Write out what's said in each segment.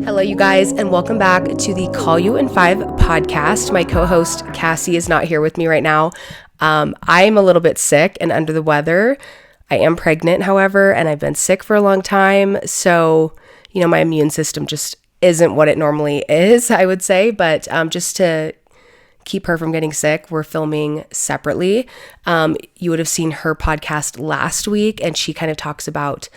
Hello, you guys, and welcome back to the Call You in 5 podcast. My co-host Cassie is not here with me right now. I'm a little bit sick and under the weather. I am pregnant, however, and I've been sick for a long time. So, my immune system just isn't what it normally is, I would say. But just to keep her from getting sick, we're filming separately. You would have seen her podcast last week, and she kind of talks about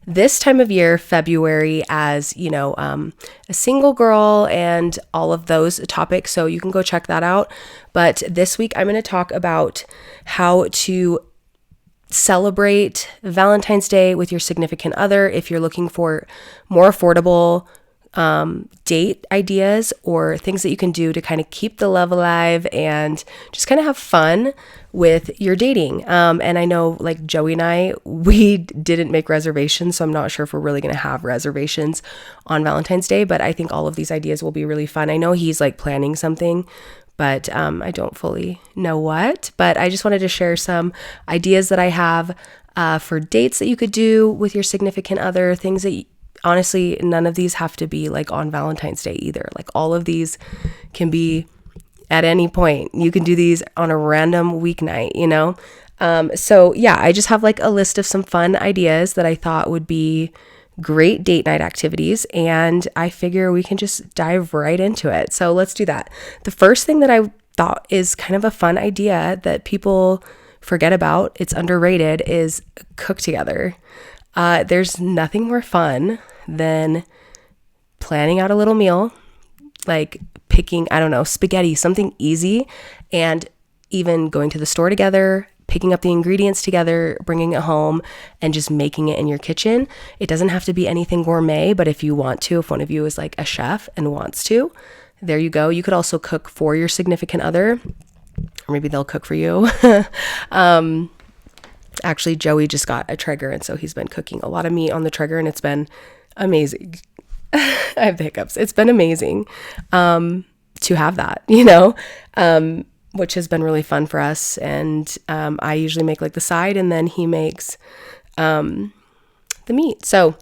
this time of year, February, as, a single girl and all of those topics. So you can go check that out. But this week, I'm going to talk about how to celebrate Valentine's Day with your significant other if you're looking for more affordable date ideas or things that you can do to kind of keep the love alive and just kind of have fun with your dating. And I know like Joey and I, we didn't make reservations, so I'm not sure if we're really going to have reservations on Valentine's Day, but I think all of these ideas will be really fun. I know he's like planning something, but I don't fully know what, but I just wanted to share some ideas that I have for dates that you could do with your significant other, things that honestly, none of these have to be like on Valentine's Day either. Like all of these can be at any point. You can do these on a random weeknight, So yeah, I just have like a list of some fun ideas that I thought would be great date night activities. And I figure we can just dive right into it. So let's do that. The first thing that I thought is kind of a fun idea that people forget about, it's underrated, is cook together. There's nothing more fun than planning out a little meal, like picking, spaghetti, something easy, and even going to the store together, picking up the ingredients together, bringing it home, and just making it in your kitchen. It doesn't have to be anything gourmet, but if you want to, if one of you is like a chef and wants to, there you go. You could also cook for your significant other, or maybe they'll cook for you. Actually, Joey just got a Traeger, and so he's been cooking a lot of meat on the Traeger, and it's been amazing. I have the hiccups. It's been amazing to have that, which has been really fun for us. And I usually make like the side, and then he makes the meat. So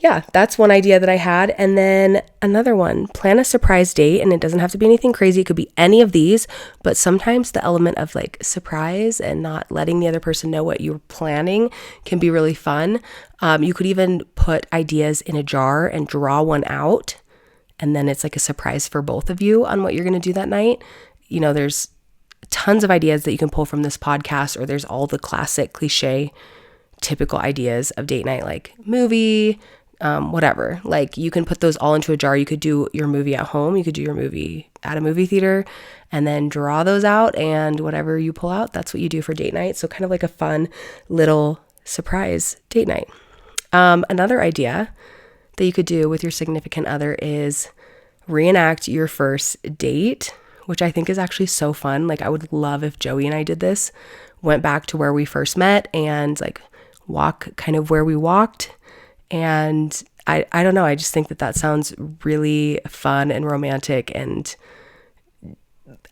yeah, that's one idea that I had. And then another one, plan a surprise date. And it doesn't have to be anything crazy. It could be any of these, but sometimes the element of like surprise and not letting the other person know what you're planning can be really fun. You could even put ideas in a jar and draw one out. And then it's like a surprise for both of you on what you're going to do that night. There's tons of ideas that you can pull from this podcast, or there's all the classic cliche, typical ideas of date night, like movie, whatever. Like you can put those all into a jar. You could do your movie at home. You could do your movie at a movie theater and then draw those out, and whatever you pull out, that's what you do for date night. So kind of like a fun little surprise date night. Another idea that you could do with your significant other is reenact your first date, which I think is actually so fun. Like I would love if Joey and I did this, went back to where we first met and like walk kind of where we walked. And I don't know, I just think that sounds really fun and romantic, and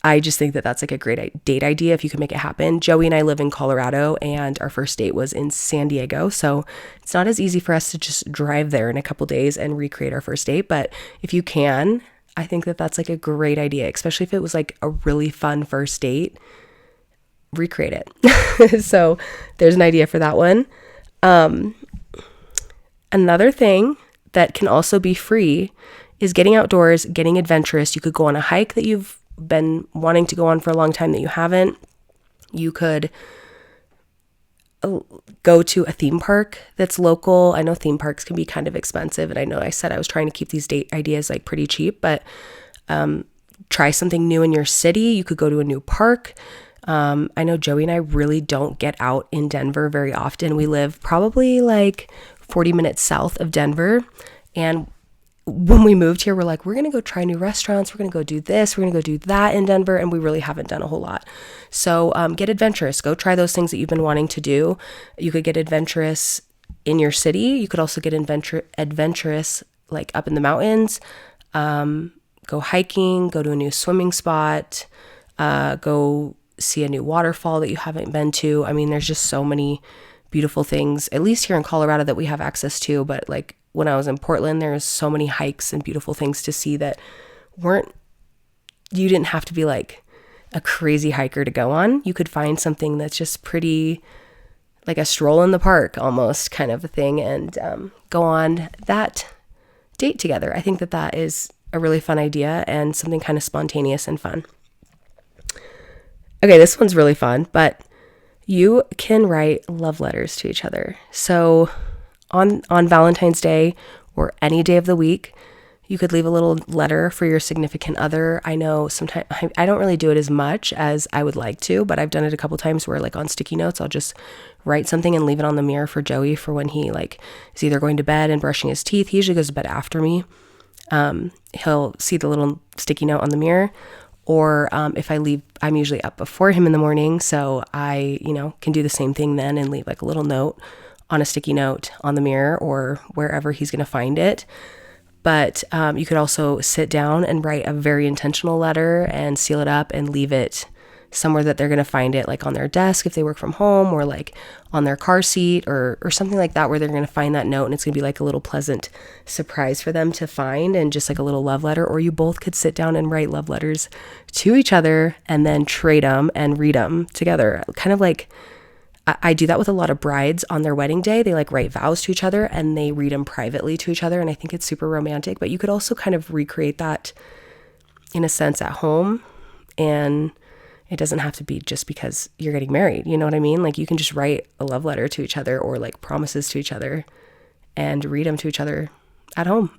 I just think that that's like a great date idea if you can make it happen. Joey and I live in Colorado, and our first date was in San Diego, so it's not as easy for us to just drive there in a couple days and recreate our first date, but if you can, I think that that's like a great idea, especially if it was like a really fun first date. Recreate it. So there's an idea for that one. Another thing that can also be free is getting outdoors, getting adventurous. You could go on a hike that you've been wanting to go on for a long time that you haven't. You could go to a theme park that's local. I know theme parks can be kind of expensive, and I know I said I was trying to keep these date ideas like pretty cheap, but try something new in your city. You could go to a new park. I know Joey and I really don't get out in Denver very often. We live probably like 40 minutes south of Denver. And when we moved here, we're like, we're going to go try new restaurants. We're going to go do this. We're going to go do that in Denver. And we really haven't done a whole lot. So get adventurous. Go try those things that you've been wanting to do. You could get adventurous in your city. You could also get adventurous like up in the mountains. Go hiking. Go to a new swimming spot. Go see a new waterfall that you haven't been to. I mean, there's just so many beautiful things, at least here in Colorado, that we have access to, but like when I was in Portland, there's so many hikes and beautiful things to see that you didn't have to be like a crazy hiker to go on. You could find something that's just pretty, like a stroll in the park almost kind of a thing, and go on that date together. I think that is a really fun idea and something kind of spontaneous and fun. Okay, this one's really fun, but you can write love letters to each other. So on Valentine's Day or any day of the week, you could leave a little letter for your significant other. I know sometimes I don't really do it as much as I would like to, but I've done it a couple times where like on sticky notes, I'll just write something and leave it on the mirror for Joey for when he like is either going to bed and brushing his teeth. He usually goes to bed after me. He'll see the little sticky note on the mirror, or if I leave, I'm usually up before him in the morning, so I, can do the same thing then and leave like a little note on a sticky note on the mirror or wherever he's going to find it. But you could also sit down and write a very intentional letter and seal it up and leave it somewhere that they're going to find it, like on their desk if they work from home, or like on their car seat or something like that, where they're going to find that note and it's going to be like a little pleasant surprise for them to find, and just like a little love letter. Or you both could sit down and write love letters to each other and then trade them and read them together. Kind of like I do that with a lot of brides on their wedding day. They like write vows to each other and they read them privately to each other. And I think it's super romantic, but you could also kind of recreate that in a sense at home. And it doesn't have to be just because you're getting married. You know what I mean? Like you can just write a love letter to each other or like promises to each other and read them to each other at home.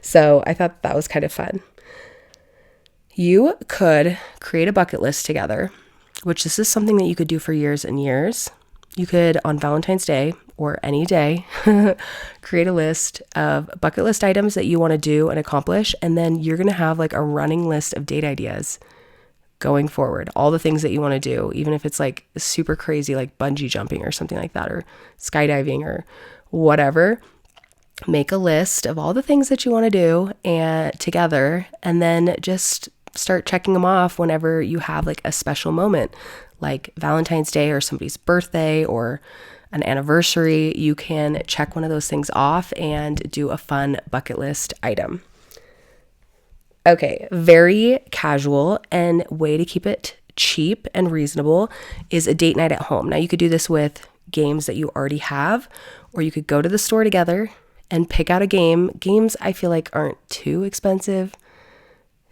So I thought that was kind of fun. You could create a bucket list together, which this is something that you could do for years and years. You could, on Valentine's Day or any day, create a list of bucket list items that you want to do and accomplish. And then you're going to have like a running list of date ideas going forward. All the things that you want to do, even if it's like super crazy, like bungee jumping or something like that, or skydiving or whatever. Make a list of all the things that you want to do and together, and then just start checking them off whenever you have like a special moment, like Valentine's Day or somebody's birthday or an anniversary. You can check one of those things off and do a fun bucket list item. Okay, very casual and way to keep it cheap and reasonable is a date night at home. Now you could do this with games that you already have, or you could go to the store together and pick out a game. Games I feel like aren't too expensive,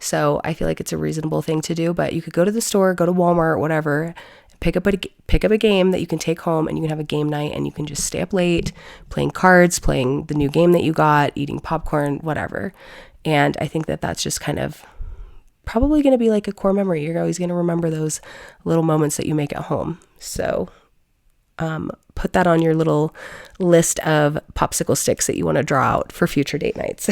so I feel like it's a reasonable thing to do. But you could go to the store, go to Walmart, whatever, pick up a game that you can take home, and you can have a game night, and you can just stay up late playing cards, playing the new game that you got, eating popcorn, whatever. And I think that that's just kind of probably going to be like a core memory. You're always going to remember those little moments that you make at home. So put that on your little list of popsicle sticks that you want to draw out for future date nights.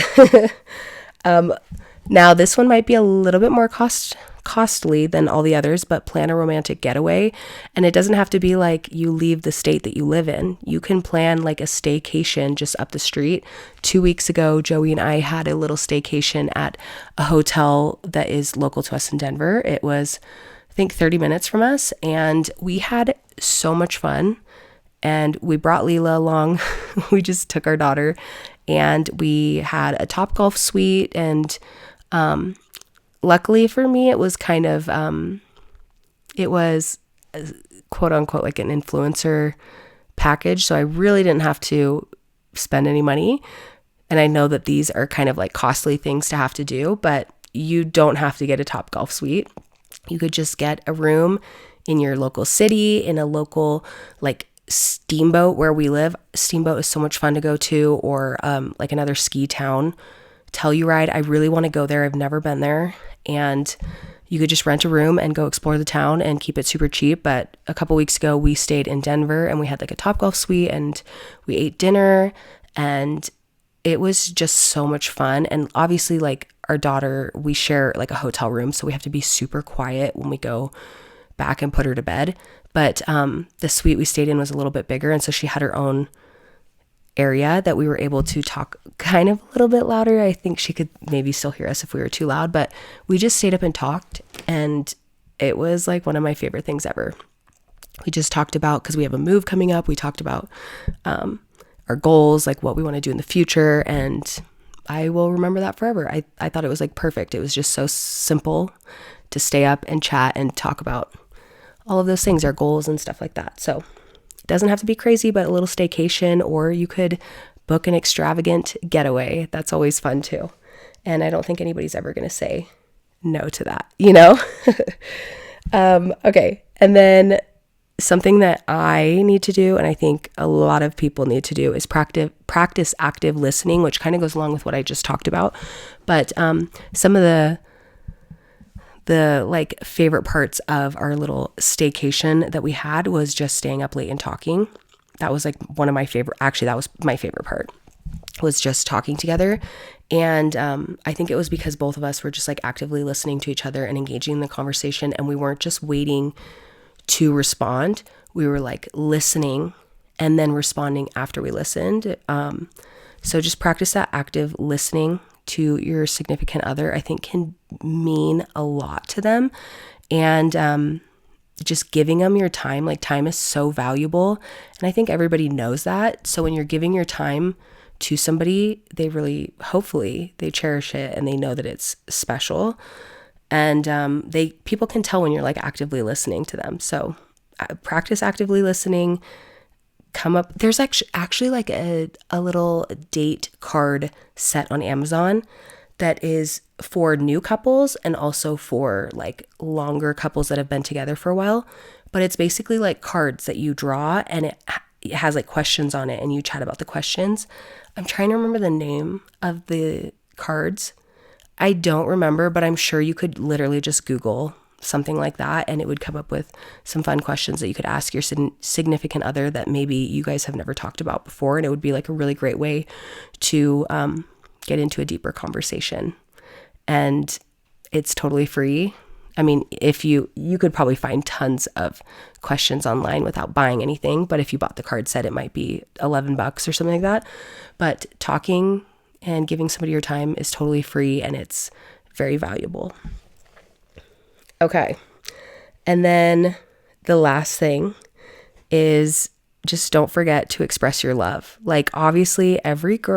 Now, this one might be a little bit more costly than all the others, but plan a romantic getaway. And it doesn't have to be like you leave the state that you live in. You can plan like a staycation just up the street. 2 weeks ago, Joey and I had a little staycation at a hotel that is local to us in Denver. It was, I think, 30 minutes from us, and we had so much fun. And we brought Leela along. We just took our daughter, and we had a Topgolf suite, and luckily for me, it was kind of, it was quote unquote like an influencer package. So I really didn't have to spend any money. And I know that these are kind of like costly things to have to do, but you don't have to get a Topgolf suite. You could just get a room in your local city, in a local like Steamboat where we live. Steamboat is so much fun to go to, or like another ski town. Telluride, I really want to go there. I've never been there. And you could just rent a room and go explore the town and keep it super cheap. But a couple weeks ago, we stayed in Denver and we had like a Topgolf suite, and we ate dinner, and it was just so much fun. And obviously, like our daughter, we share like a hotel room, so we have to be super quiet when we go back and put her to bed. But the suite we stayed in was a little bit bigger, and so she had her own area that we were able to talk kind of a little bit louder. I think she could maybe still hear us if we were too loud, but we just stayed up and talked, and it was like one of my favorite things ever. We just talked about, because we have a move coming up, we talked about our goals, like what we want to do in the future. And I will remember that forever. I thought it was like perfect. It was just so simple to stay up and chat and talk about all of those things, our goals and stuff like that. So it doesn't have to be crazy, but a little staycation, or you could book an extravagant getaway. That's always fun too. And I don't think anybody's ever going to say no to that, you know? Okay. And then something that I need to do, and I think a lot of people need to do, is practice active listening, which kind of goes along with what I just talked about. But some of the like favorite parts of our little staycation that we had was just staying up late and talking. That was like one of my favorite, actually that was my favorite part, was just talking together. And I think it was because both of us were just like actively listening to each other and engaging in the conversation, and we weren't just waiting to respond. We were like listening and then responding after we listened. So just practice that active listening to your significant other, I think can mean a lot to them. And just giving them your time, like time is so valuable. And I think everybody knows that. So when you're giving your time to somebody, they really, hopefully they cherish it and they know that it's special. And people can tell when you're like actively listening to them. So practice actively listening. There's actually like a little date card set on Amazon that is for new couples and also for like longer couples that have been together for a while. But it's basically like cards that you draw, and it has like questions on it, and you chat about the questions. I'm trying to remember the name of the cards. I don't remember, but I'm sure you could literally just Google something like that, and it would come up with some fun questions that you could ask your significant other that maybe you guys have never talked about before. And it would be like a really great way to get into a deeper conversation. And it's totally free. I mean, if you could probably find tons of questions online without buying anything, but if you bought the card set, it might be $11 or something like that. But talking and giving somebody your time is totally free, and it's very valuable. Okay. And then the last thing is just don't forget to express your love. Like, obviously every girl